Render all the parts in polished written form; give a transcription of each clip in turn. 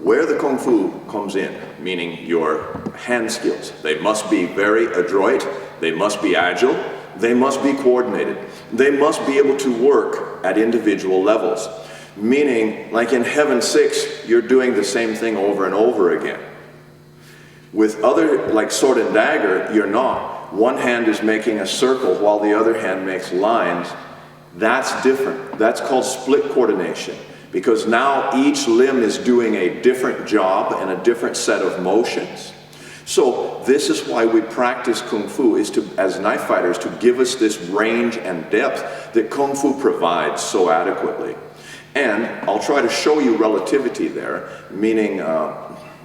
Where the Kung Fu comes in, meaning your hand skills, they must be very adroit, they must be agile, they must be coordinated. They must be able to work at individual levels. Meaning, like in Heaven 6, you're doing the same thing over and over again. With other, like sword and dagger, you're not. One hand is making a circle while the other hand makes lines. That's different. That's called split coordination. Because now each limb is doing a different job and a different set of motions. So this is why we practice Kung Fu, is to, as knife fighters, to give us this range and depth that Kung Fu provides so adequately. And I'll try to show you relativity there, meaning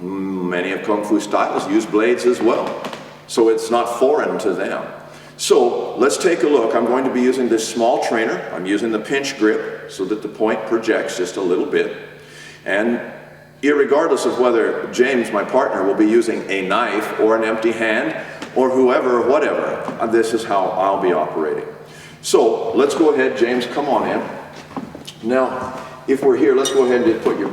many of Kung Fu styles use blades as well. So it's not foreign to them. So let's take a look. I'm going to be using this small trainer. I'm using the pinch grip so that the point projects just a little bit. And irregardless of whether James, my partner, will be using a knife or an empty hand or whoever or whatever, this is how I'll be operating. So let's go ahead, James, come on in. Now, if we're here, let's go ahead and put your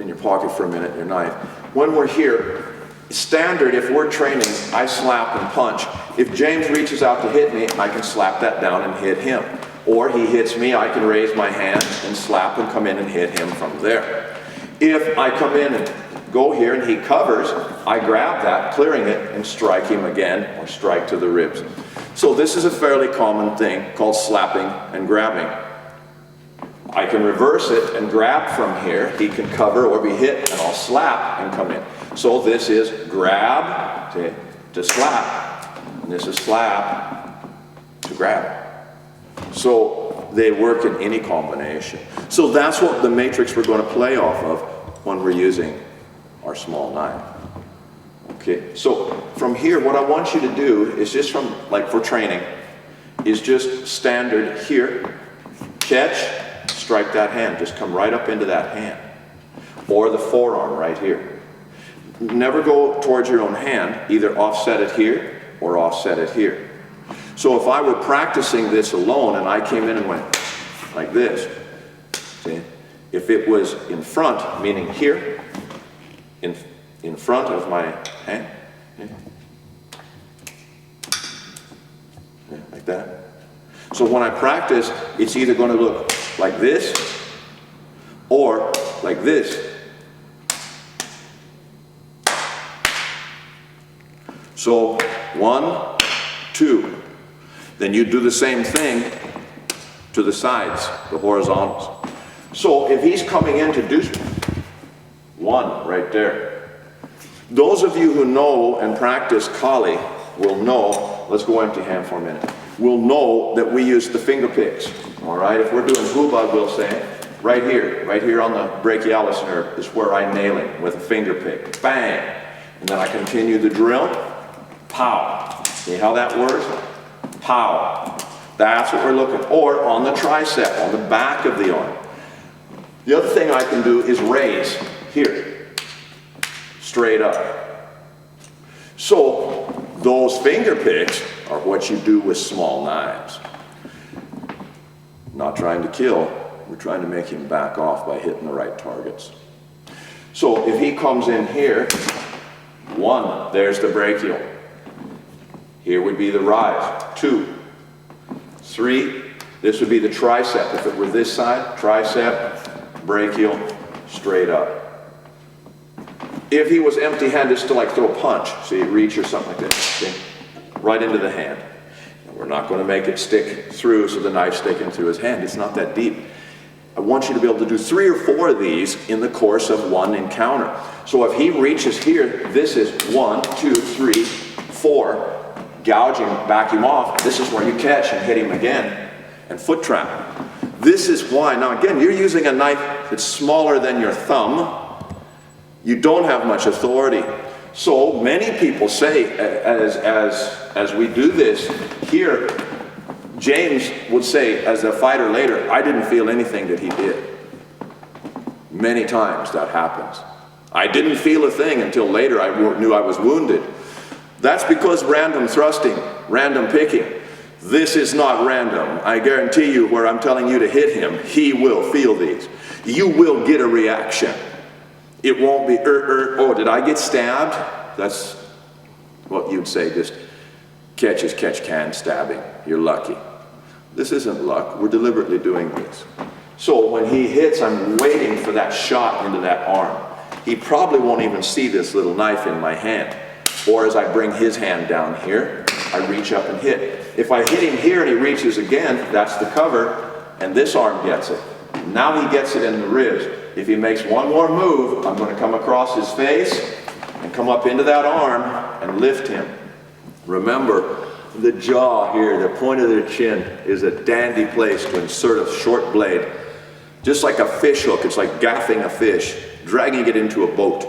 in your pocket for a minute, your knife. When we're here, standard, if we're training, I slap and punch. If James reaches out to hit me, I can slap that down and hit him. Or he hits me, I can raise my hand and slap and come in and hit him from there. If I come in and go here and he covers, I grab that, clearing it, and strike him again, or strike to the ribs. So this is a fairly common thing called slapping and grabbing. I can reverse it and grab from here. He can cover or be hit, and I'll slap and come in. So this is grab to slap, and this is slap to grab. So they work in any combination. So that's what the matrix we're going to play off of when we're using our small knife. Okay, so from here, what I want you to do is just from, like for training, is just standard here, catch, strike that hand, just come right up into that hand. Or the forearm right here. Never go towards your own hand, either offset it here or offset it here. So if I were practicing this alone and I came in and went like this, see? If it was in front, meaning here, in front of my hand, like that. So when I practice, it's either going to look like this or like this. So 1, 2. Then you do the same thing to the sides, the horizontals. So if he's coming in to do 1 right there. Those of you who know and practice Kali will know, let's go empty hand for a minute, will know that we use the finger picks. All right, if we're doing hubag, we'll say, right here on the brachialis nerve is where I nail him with a finger pick. Bang! And then I continue the drill. Pow! See how that works? Pow! That's what we're looking for. Or on the tricep, on the back of the arm. The other thing I can do is raise here, straight up. So those finger picks are what you do with small knives. Not trying to kill, we're trying to make him back off by hitting the right targets. So if he comes in here, 1, there's the brachial. Here would be the rise. 2, 3, this would be the tricep. If it were this side, tricep, brachial, straight up. If he was empty-handed, just to like throw a punch, see, reach or something like this, see? Right into the hand. And we're not going to make it stick through so the knife's sticking through his hand. It's not that deep. I want you to be able to do 3 or 4 of these in the course of one encounter. So if he reaches here, this is 1, 2, 3, 4. Gouge him, back him off. This is where you catch and hit him again and foot trap. This is why, now again, you're using a knife that's smaller than your thumb. You don't have much authority. So many people say, as we do this here, James would say, as a fighter later, I didn't feel anything that he did. Many times that happens. I didn't feel a thing until later I knew I was wounded. That's because random thrusting, random picking. This is not random. I guarantee you, where I'm telling you to hit him, he will feel these. You will get a reaction. It won't be, oh, did I get stabbed? That's what you'd say, just catch as catch can stabbing. You're lucky. This isn't luck. We're deliberately doing this. So when he hits, I'm waiting for that shot into that arm. He probably won't even see this little knife in my hand. Or as I bring his hand down here, I reach up and hit. If I hit him here and he reaches again, that's the cover, and this arm gets it. Now he gets it in the ribs. If he makes one more move, I'm going to come across his face and come up into that arm and lift him. Remember, the jaw here, the point of their chin, is a dandy place to insert a short blade. Just like a fish hook, it's like gaffing a fish, dragging it into a boat.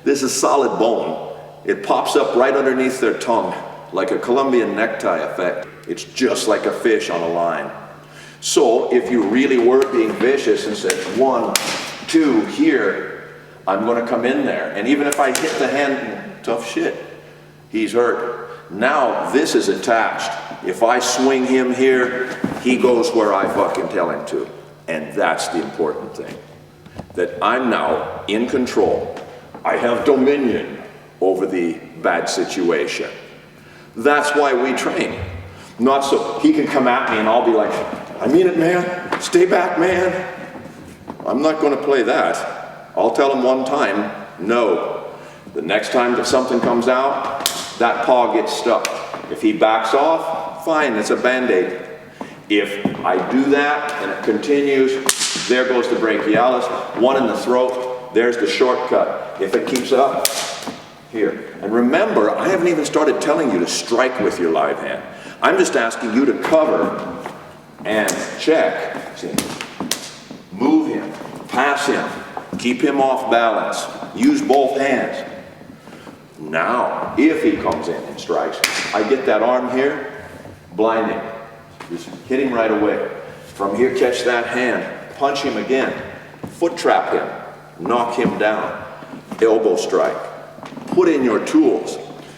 This is solid bone. It pops up right underneath their tongue, like a Colombian necktie effect. It's just like a fish on a line. So if you really were being vicious and said 1, 2 here, I'm going to come in there. And even if I hit the hand, tough shit, he's hurt. Now this is attached. If I swing him here, he goes where I fucking tell him to. And that's the important thing. That I'm now in control. I have dominion over the bad situation. That's why we train. Not so he can come at me and I'll be like, I mean it, man. Stay back, man. I'm not going to play that. I'll tell him one time, no. The next time that something comes out, that paw gets stuck. If he backs off, fine, it's a Band-Aid. If I do that and it continues, there goes the brachialis, one in the throat, there's the shortcut. If it keeps up, here. And remember, I haven't even started telling you to strike with your live hand. I'm just asking you to cover and check. See? Move him, pass him, keep him off balance, use both hands. Now, if he comes in and strikes, I get that arm here, blind him. Just hit him right away. From here, catch that hand, punch him again, foot trap him, knock him down, elbow strike. Put in your tools.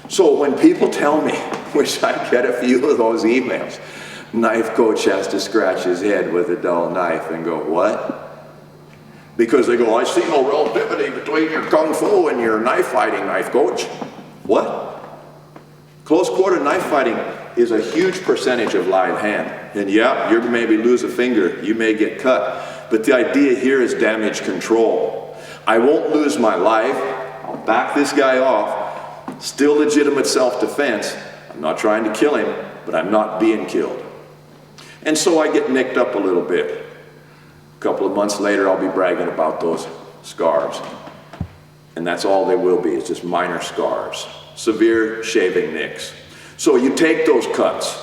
So when people tell me, which I get a few of those emails, knife coach has to scratch his head with a dull knife and go, what? Because they go, I see no relativity between your kung fu and your knife fighting, knife coach. What? Close quarter knife fighting is a huge percentage of live hand. And yeah, you maybe lose a finger, you may get cut. But the idea here is damage control. I won't lose my life. I'll back this guy off. Still legitimate self-defense. I'm not trying to kill him, but I'm not being killed. And so I get nicked up a little bit. A couple of months later, I'll be bragging about those scars. And that's all they will be, it's just minor scars. Severe shaving nicks. So you take those cuts,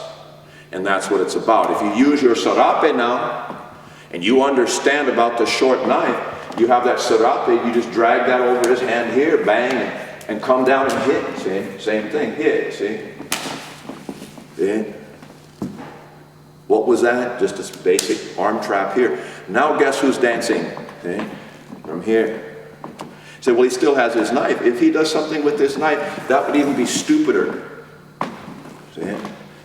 and that's what it's about. If you use your sarape now, and you understand about the short knife, you have that sarape, you just drag that over his hand here, bang, and come down and hit, see? Same thing, hit, see? See? What was that? Just a basic arm trap here. Now guess who's dancing? See? From here. You say, well, he still has his knife. If he does something with this knife, that would even be stupider. See?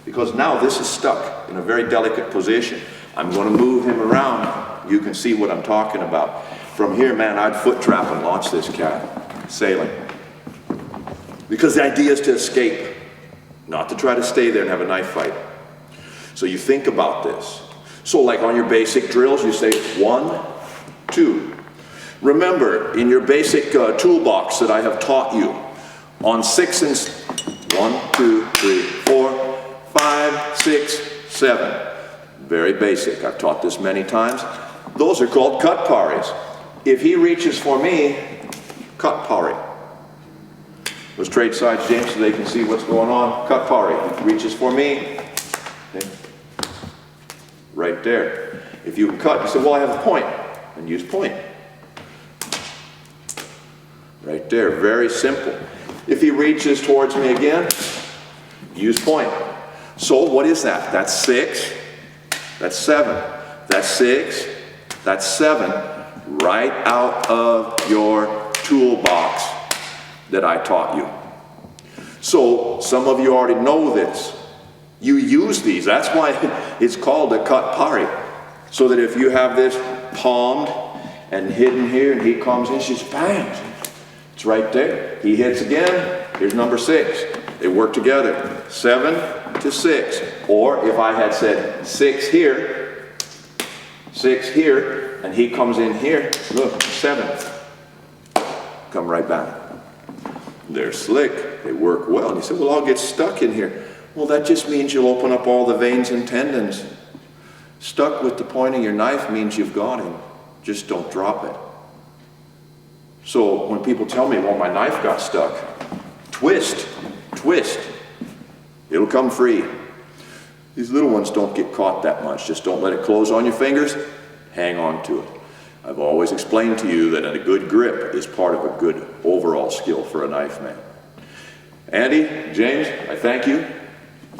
Because now this is stuck in a very delicate position. I'm going to move him around. You can see what I'm talking about. From here, man, I'd foot trap and launch this cat, sailing. Because the idea is to escape, not to try to stay there and have a knife fight. So you think about this. So like on your basic drills, you say 1, 2. Remember, in your basic toolbox that I have taught you, on 6 and 1, 2, 3, 4, 5, 6, 7. Very basic. I've taught this many times. Those are called cut paris. If he reaches for me, cut pari. Let's trade sides, James, so they can see what's going on. Cut pari. Reaches for me. Okay. Right there. If you cut, you say, well, I have a point. And use point. Right there. Very simple. If he reaches towards me again, use point. So what is that? That's 6. That's 7. That's 6. That's 7. Right out of your toolbox that I taught you. So some of you already know this. You use these. That's why it's called a cut pari. So that if you have this palmed and hidden here and he comes in, she's bang. It's right there. He hits again. Here's number 6. They work together. 7 to 6. Or if I had said 6 here, 6 here, and he comes in here, look, 7. Come right back. They're slick. They work well. And you say, well, I'll get stuck in here. Well, that just means you'll open up all the veins and tendons. Stuck with the point of your knife means you've got him. Just don't drop it. So when people tell me, well, my knife got stuck, twist, twist. It'll come free. These little ones don't get caught that much. Just don't let it close on your fingers. Hang on to it. I've always explained to you that a good grip is part of a good overall skill for a knife man. Andy, James, I thank you.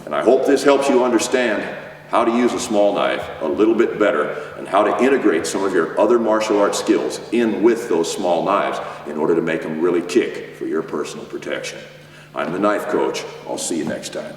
And I hope this helps you understand how to use a small knife a little bit better and how to integrate some of your other martial arts skills in with those small knives in order to make them really kick for your personal protection. I'm the Knife Coach. I'll see you next time.